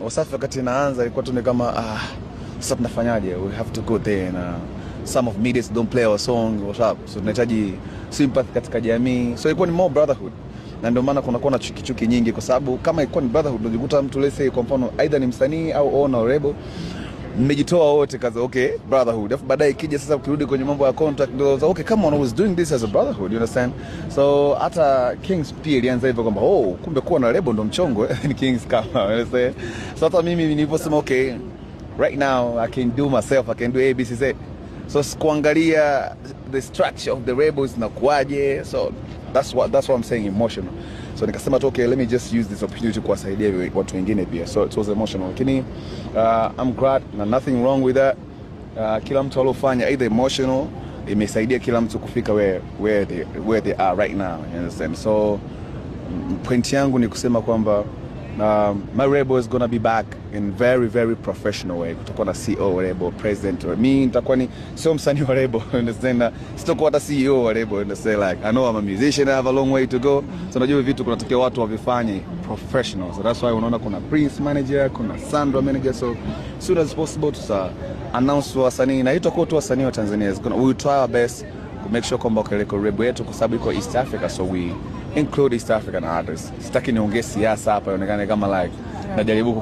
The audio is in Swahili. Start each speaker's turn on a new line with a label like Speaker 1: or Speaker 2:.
Speaker 1: Wasafi wakati inaanza ilikuwa tu ni kama sasa tunafanyaje, we have to go there na some of medias don't play our song, what's up, so tunahitaji sympathy katika jamii, so ilikuwa ni more brotherhood, na ndio maana kunakuwa na chuki nyingi, kwa sababu kama ilikuwa ni brotherhood unajikuta mtu let's say kwa mfano either ni msanii au owner or label mmejitoa wote kaza okay brotherhood, afu baadaye ikija sasa ukirudi kwenye mambo ya contract ndio okay come on I was doing this as a brotherhood, you understand. So hata Kings pia ilianza hivyo kwamba kumbe kuwa na label ndo mchongo ni Kings kama you understand. So hata mimi niliposema okay right now I can do myself, I can do ABCZ, so kuangalia the structure of the labels na kuaje, so that's what I'm saying, emotional. So nikasema tu okay let me just use this opportunity kuwasaidia watu wengine pia, so it was emotional, lakini I'm glad na nothing wrong with that. Kila mtu alofanya either emotional imesaidia kila mtu kufika where they are right now, you understand. So point yangu ni kusema kwamba my label is gonna be back in very very professional way. Kutakuwa na CEO wa label, president, or me nitakuwa ni sio msanii wa label, understand. Sitakuwa hata CEO wa label, understand. Like I know I'm a musician, I have a long way to go, so najua vitu kunatakiwa watu wavifanye professional. So that's why unaona kuna Prince manager, kuna Sandra manager, so soon as possible to announce wasanii, na itakuwa tu wasanii wa Tanzania. We will try our best to make sure kwamba keleko label yetu kwa sababu iko East Africa, so we include East African artists. Sitaki niongee siasa hapa ionekane kama like najaribu